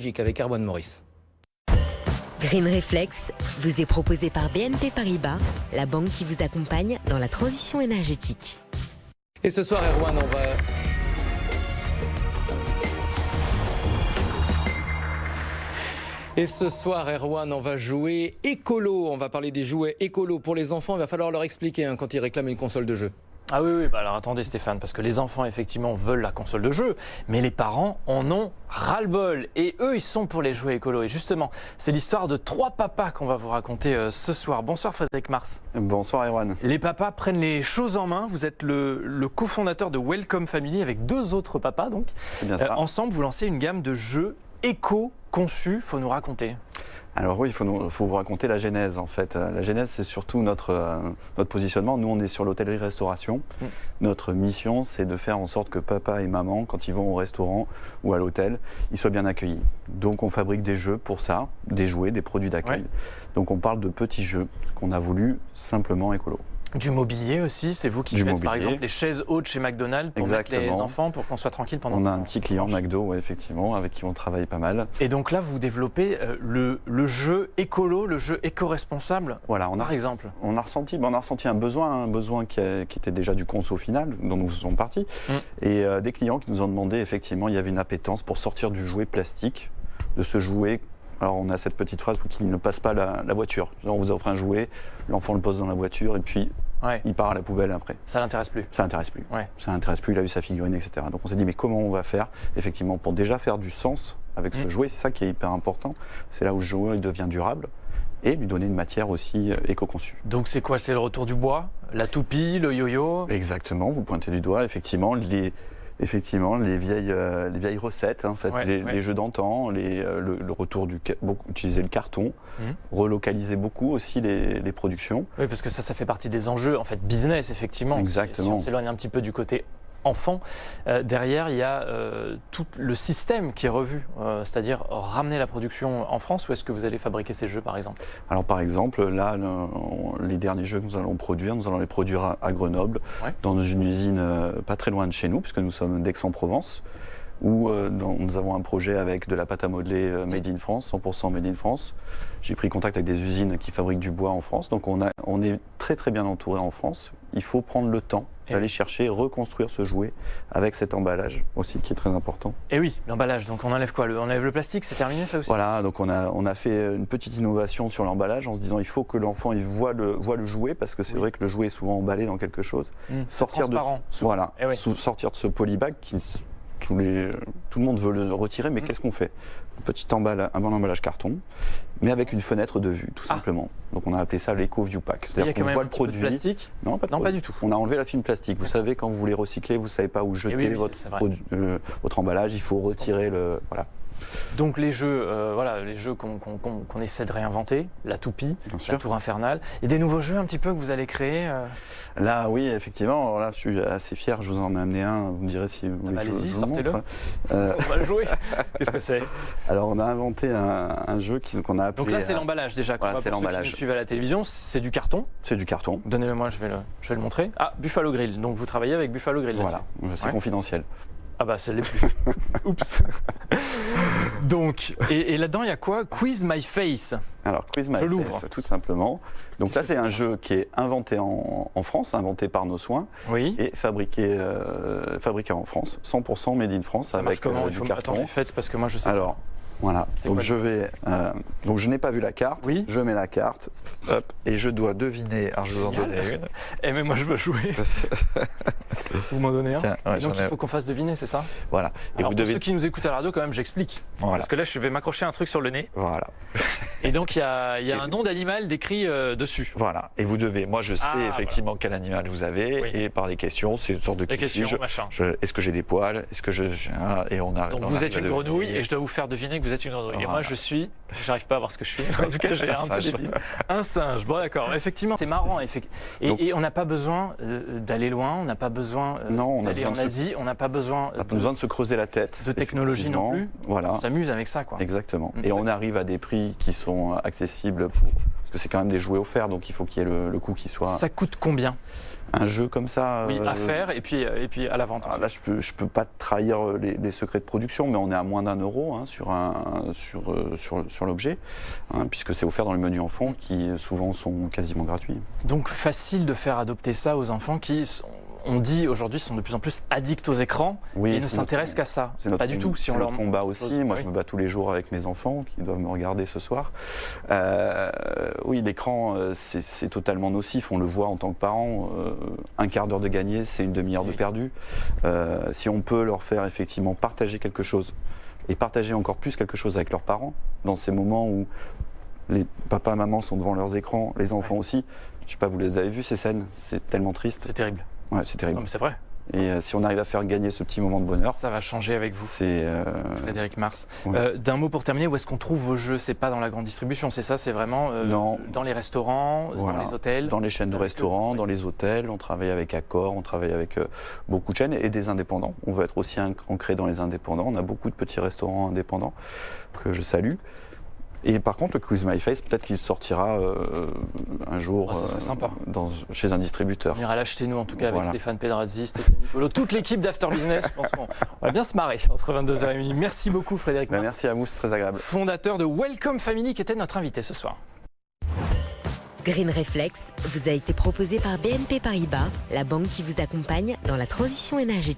avec Erwan Maurice. Green Reflex vous est proposé par BNP Paribas, la banque qui vous accompagne dans la transition énergétique. Et ce soir, Erwan, on va jouer écolo. On va parler des jouets écolo pour les enfants. Il va falloir leur expliquer quand ils réclament une console de jeu. Ah oui, alors attendez Stéphane, parce que les enfants effectivement veulent la console de jeu, mais les parents en ont ras-le-bol. Et eux, ils sont pour les jouets écolo. Et justement, c'est l'histoire de 3 papas qu'on va vous raconter ce soir. Bonsoir Frédéric Mars. Bonsoir Erwan. Les papas prennent les choses en main. Vous êtes le cofondateur de Welcome Family avec 2 autres papas. Donc, c'est bien ça. Ensemble, vous lancez une gamme de jeux éco-conçus. Faut nous raconter. Alors oui, il faut vous raconter la genèse en fait. La genèse, c'est surtout notre positionnement. Nous, on est sur l'hôtellerie-restauration. Notre mission, c'est de faire en sorte que papa et maman, quand ils vont au restaurant ou à l'hôtel, ils soient bien accueillis. Donc on fabrique des jeux pour ça, des jouets, des produits d'accueil. Ouais. Donc on parle de petits jeux qu'on a voulu simplement écolo. Du mobilier aussi, c'est vous qui faites par exemple les chaises hautes chez McDonald's pour mettre les enfants pour qu'on soit tranquille pendant. On a un petit client McDo, ouais, effectivement, avec qui on travaille pas mal. Et donc là, vous développez le jeu écolo, le jeu éco-responsable. Voilà, par exemple. On a ressenti un besoin qui était déjà du conso final, dont nous faisons partie, et des clients qui nous ont demandé effectivement, il y avait une appétence pour sortir du jouet plastique, de ce jouet. Alors on a cette petite phrase qui ne passe pas la voiture. Genre, on vous offre un jouet, l'enfant le pose dans la voiture et puis il part à la poubelle après. Ça l'intéresse plus. Ça l'intéresse plus. Ouais. Ça l'intéresse plus, il a vu sa figurine, etc. Donc on s'est dit mais comment on va faire effectivement pour déjà faire du sens avec ce jouet, c'est ça qui est hyper important. C'est là où le jouet devient durable et lui donner une matière aussi éco-conçue. Donc c'est quoi? C'est le retour du bois, la toupie, le yo-yo? Exactement, vous pointez du doigt effectivement les vieilles recettes, en fait, les jeux d'antan, le retour utiliser le carton, relocaliser beaucoup aussi les productions. Oui, parce que ça fait partie des enjeux, en fait, business, effectivement. Exactement. Si on s'éloigne un petit peu du côté enfant, derrière, il y a tout le système qui est revu, c'est-à-dire ramener la production en France. Où est-ce que vous allez fabriquer ces jeux, par exemple? Alors, par exemple, là, les derniers jeux que nous allons les produire à Grenoble, dans une usine pas très loin de chez nous, puisque nous sommes d'Aix-en-Provence, où nous avons un projet avec de la pâte à modeler made in France, 100% made in France. J'ai pris contact avec des usines qui fabriquent du bois en France, donc on est très très bien entouré en France. Il faut prendre le temps d'aller chercher, reconstruire ce jouet avec cet emballage aussi qui est très important. Et oui, l'emballage, donc on enlève quoi? On enlève le plastique, c'est terminé ça aussi? Voilà, donc on a fait une petite innovation sur l'emballage en se disant il faut que l'enfant voit le jouet, parce que c'est vrai que le jouet est souvent emballé dans quelque chose. Sortir sortir de ce polybag qui... Tout le monde veut le retirer, mais qu'est-ce qu'on fait? Un bon emballage carton, mais avec une fenêtre de vue, tout simplement. Donc on a appelé ça l'Eco View Pack. C'est-à-dire qu'on voit le produit. De plastique? Non, pas du tout. On a enlevé la film plastique. Vous savez, quand vous voulez recycler, vous ne savez pas où jeter votre emballage, il faut retirer Voilà. Donc les jeux, qu'on essaie de réinventer, la toupie, la tour infernale, et des nouveaux jeux un petit peu que vous allez créer. Là, oui, effectivement. Alors là, je suis assez fier. Je vous en ai amené un. Vous me direz si vous voulez que allez-y, sortez-le. On va le jouer. Qu'est-ce que c'est? Alors, on a inventé un jeu qu'on a appelé. Donc là, c'est l'emballage déjà. Voilà, c'est l'emballage. Ceux qui nous suivent à la télévision, c'est du carton. C'est du carton. Donnez-le-moi, je vais le montrer. Ah, Buffalo Grill. Donc vous travaillez avec Buffalo Grill. Voilà, c'est confidentiel. Ah bah, c'est les plus. Oups. Donc, et là-dedans, il y a quoi? Quiz My Face. Alors, Quiz My Face, tout simplement. Donc ça, c'est un jeu qui est inventé en France, inventé par nos soins, et fabriqué en France, 100% made in France, avec du carton. Attends, faites parce que moi, je sais pas. Voilà, donc je n'ai pas vu la carte, je mets la carte, hop, et je dois deviner, alors je vais vous en donner une. Eh mais moi je veux jouer. Vous m'en donnez un. Donc il faut qu'on fasse deviner, c'est ça? Voilà. Et alors, pour ceux qui nous écoutent à la radio, quand même, j'explique. Voilà. Parce que là, je vais m'accrocher un truc sur le nez. Voilà. Et donc il y a un nom d'animal décrit dessus. Voilà, et vous devez, moi je sais effectivement quel animal vous avez, et par les questions, c'est une sorte de question. Est-ce que j'ai des poils? Est-ce que et on a. Donc vous êtes une grenouille, et je dois vous faire deviner que vous êtes une grenouille. Et moi j'arrive pas à voir ce que je suis. En tout cas, j'ai un peu débile. Un singe. Bon d'accord, effectivement, c'est marrant. Et on n'a pas besoin d'aller loin, on n'a pas besoin d'aller en Asie, on n'a pas besoin de se creuser la tête. De technologie non plus. Voilà. On s'amuse avec ça, quoi. Exactement. Et on arrive à des prix qui sont accessibles pour parce que c'est quand même des jouets offerts, donc il faut qu'il y ait le coût qui soit... Ça coûte combien? Un jeu comme ça... Oui, à faire et puis à la vente. Là, je peux pas trahir les secrets de production, mais on est à moins d'€1 hein, sur l'objet, hein, puisque c'est offert dans les menus enfants qui souvent sont quasiment gratuits. Donc facile de faire adopter ça aux enfants qui, on dit aujourd'hui, sont de plus en plus addicts aux écrans et ne s'intéressent qu'à ça. Pas du tout. Si on leur combat aussi. Moi, je me bats tous les jours avec mes enfants qui doivent me regarder ce soir. Oui, l'écran, c'est totalement nocif. On le voit en tant que parent. Un quart d'heure de gagné, c'est une demi-heure de perdu. Si on peut leur faire effectivement partager quelque chose et partager encore plus quelque chose avec leurs parents dans ces moments où les papas et mamans sont devant leurs écrans, les enfants aussi. Je sais pas, vous les avez vus ces scènes? C'est tellement triste. C'est terrible. Ouais, c'est terrible. Non, mais c'est vrai. Et si on arrive à faire gagner ce petit moment de bonheur, ça va changer avec vous. C'est Frédéric Mars. Ouais. D'un mot pour terminer, où est-ce qu'on trouve vos jeux? C'est pas dans la grande distribution, c'est ça? C'est vraiment dans les restaurants, voilà, dans les hôtels? Dans les chaînes de restaurants, dans les hôtels. On travaille avec Accor, on travaille avec beaucoup de chaînes et des indépendants. On veut être aussi ancré dans les indépendants. On a beaucoup de petits restaurants indépendants que je salue. Et par contre, le Quiz My Face, peut-être qu'il sortira un jour ça serait sympa. Chez un distributeur. On ira l'acheter nous en tout cas avec Stéphane Pedrazzi, Stéphanie Polo, toute l'équipe d'After Business. Je pense qu'on va bien se marrer entre 22h et minuit. Merci beaucoup Frédéric Mars. Merci à vous, c'est très agréable. Fondateur de Welcome Family qui était notre invité ce soir. Green Reflex vous a été proposé par BNP Paribas, la banque qui vous accompagne dans la transition énergétique.